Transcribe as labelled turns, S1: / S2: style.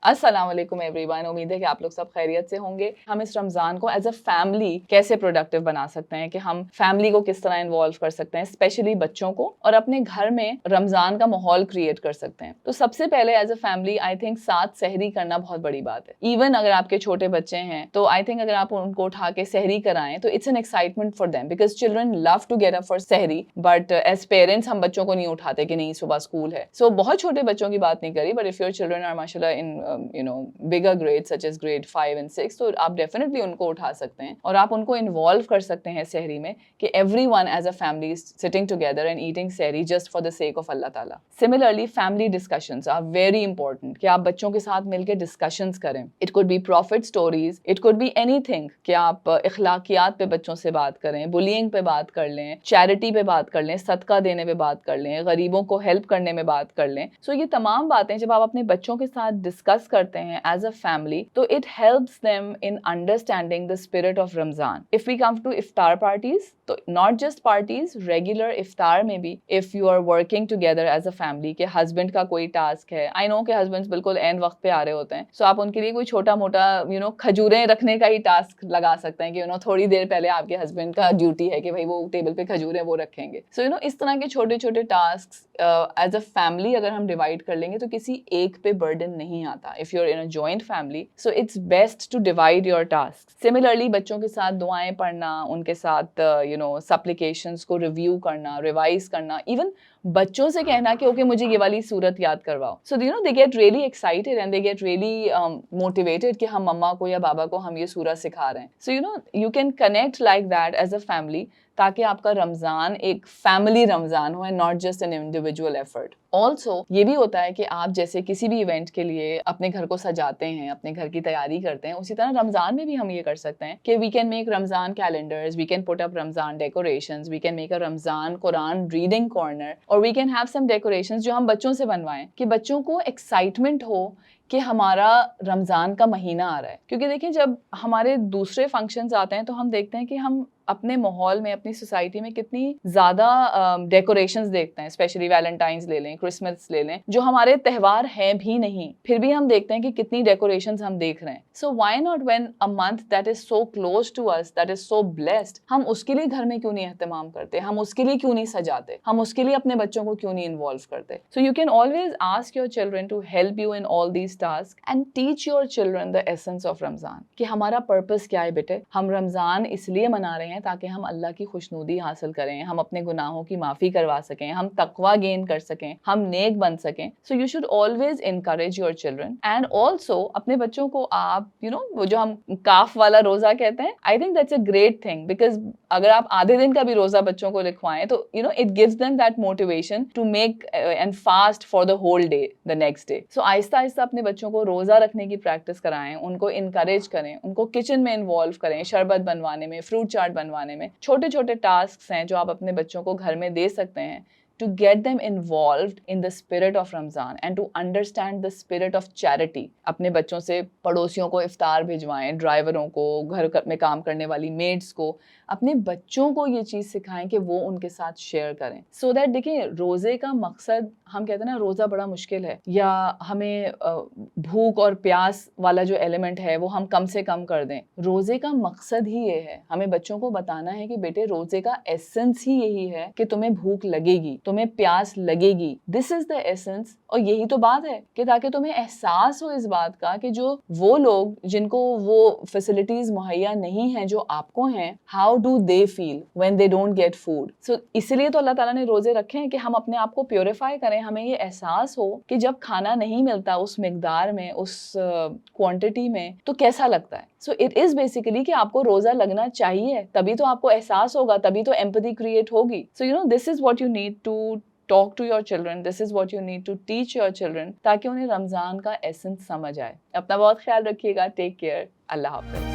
S1: अस्सलाम वालेकुम एवरीवन, उम्मीद है कि आप लोग सब खैरियत से होंगे। हम इस रमज़ान को एज अ फैमिली कैसे प्रोडक्टिव बना सकते हैं कि हम फैमिली को किस तरह इन्वॉल्व कर सकते हैं, स्पेशली बच्चों को, और अपने घर में रमज़ान का माहौल क्रिएट कर सकते हैं। तो सबसे पहले as a family I think साथ सहरी करना बहुत बड़ी बात है। इवन अगर आपके छोटे बच्चे हैं तो आई थिंक अगर आप उनको उठा के सहरी कराएं तो it's an excitement for them, because children love to get up for सहरी, बट एज पेरेंट्स हम बच्चों को नहीं उठाते कि नहीं सुबह स्कूल है। सो बहुत छोटे बच्चों की बात नहीं करी, but if your children are माशाल्लाह in bigger grades such as grade 5 and 6, तो आप definitely उनको उठा सकते हैं और आप उनको involve कर सकते हैं सहरी में कि everyone as a family is sitting together and eating सहरी just for the sake of Allah Ta'ala. Similarly, family discussions are very important कि आप बच्चों के साथ मिलकर discussions करें. It could be prophet stories, it could be anything कि आप इखलाकियात पे बच्चों से बात करें, bullying पे बात कर लें, charity पे बात कर लें, सदका देने पे बात कर लें, गरीबों को help करने में बात कर लें. So ये तमाम बातें जब आप अपने बच्चों के साथ discuss करते हैं as a family, तो it helps them in understanding the spirit of Ramzan. If we come to iftar parties, तो not just parties, regular iftar में भी if you are working together as a family कि husband का कोई task है, I know कि husbands बिल्कुल end वक्त पे आ रहे होते हैं, so आप उनके लिए कोई छोटा मोटा खजूरें रखने का ही task लगा सकते हैं कि थोड़ी देर पहले आपके husband का duty है कि भाई वो table पे खजूरें वो रखेंगे. So इस तरह के छोटे छोटे tasks as a family अगर हम divide कर लेंगे तो किसी एक पे burden नहीं आता. If you're in a joint family, so it's best to divide your tasks. Similarly, बच्चों के साथ दुआएं पढ़ना, उनके साथ supplications को review करना, revise करना, even बच्चों से कहना कि ओके मुझे ये वाली सूरत याद करवाओ. So they get really excited and they get really motivated कि हम मम्मा को या बाबा को हम ये सूरत सिखा रहे हैं. So you can connect like that as a family ताकि आपका रमज़ान एक फैमिली रमज़ान हो and not just an individual effort. Also ये भी होता है कि आप जैसे किसी भी इवेंट के लिए अपने घर को सजाते हैं, अपने घर की तैयारी करते हैं, उसी तरह रमज़ान में भी हम ये कर सकते हैं कि we can make Ramzan calendars, we can put up Ramzan decorations, we can make a Ramzan Quran reading corner, और we can have some decorations जो हम बच्चों से बनवाएं कि बच्चों को एक्साइटमेंट हो कि हमारा रमज़ान का महीना आ रहा है. क्योंकि देखिए जब हमारे दूसरे फंक्शंस आते हैं तो हम देखते हैं कि हम अपने माहौल में, अपनी सोसाइटी में कितनी ज़्यादा डेकोरेशंस देखते हैं, स्पेशली वैलेंटाइंस ले लें, क्रिसमस ले लें, जो हमारे त्यौहार हैं भी नहीं, फिर भी हम देखते हैं कि कितनी डेकोरेशंस हम देख रहे हैं. So why not when a month that is so close to us, that is so blessed, हम उसके लिए घर में क्यों नहीं एहतमाम करते, हम उसके लिए क्यों नहीं सजाते, हम उसके लिए अपने बच्चों को क्यों नहीं इन्वॉल्व करते. So you can always ask your children to help you in all these task and teach your children the essence of Ramzan कि हमारा पर्पस क्या है बेटे, हम रमज़ान इसलिए मना रहे हैं ताकि हम अल्लाह की खुशनुदी हासिल करें, हम अपने गुनाहों की माफ़ी करवा सकें, हम तकवा गेन कर सकें, हम नेक बन सकें. So you should always encourage your children and also अपने बच्चों को आप वो जो हम काफ वाला रोज़ा कहते हैं, I think that's a great thing, because अगर आप आधे दिन का भी रोज़ा बच्चों को लिखवाएं तो it gives them that motivation to make and fast for the whole day the next day. So आहिस्ता आहिस्ता अपने बच्चों को रोज़ा रखने की प्रैक्टिस कराएं, उनको इनकरेज करें, उनको किचन में इन्वॉल्व करें, शरबत बनवाने में, फ्रूट चाट बनवाने में. छोटे छोटे टास्क हैं जो आप अपने बच्चों को घर में दे सकते हैं to get them involved in the spirit of Ramzan and to understand the spirit of charity. अपने बच्चों से पड़ोसियों को इफ्तार भिजवाएं, ड्राइवरों को, घर में काम करने वाली मेड्स को, अपने बच्चों को ये चीज़ सिखाएं कि वो उनके साथ शेयर करें. So that देखिए रोज़े का मकसद, हम कहते हैं ना रोज़ा बड़ा मुश्किल है या हमें भूख और प्यास वाला जो एलिमेंट है वो हम कम से कम कर दें. रोज़े का मकसद ही ये है, हमें बच्चों को बताना है कि बेटे रोज़े का एसेंस ही यही है कि तुम्हें भूख लगेगी, तुम्हें प्यास लगेगी. This is the essence. और यही तो बात है कि ताकि तुम्हें एहसास हो इस बात का कि जो वो लोग जिनको वो फैसिलिटीज मुहैया नहीं है जो आपको हैं, how do they feel when they don't get food. So इसलिए तो अल्लाह ताला ने रोजे रखे हैं कि हम अपने आप को प्योरीफाई करें, हमें ये एहसास हो कि जब खाना नहीं मिलता उस मिकदार में, उस क्वांटिटी में, तो कैसा लगता है. सो इट इज बेसिकली कि आपको रोजा लगना चाहिए, तभी तो आपको एहसास होगा, तभी तो एम्पैथी क्रिएट होगी. So this is what you need to talk to your children, this is what you need to teach your children ताकि उन्हें रमज़ान का एसेंस समझ आए. अपना बहुत ख्याल रखिएगा. Take care. अल्लाह हाफ़िज़.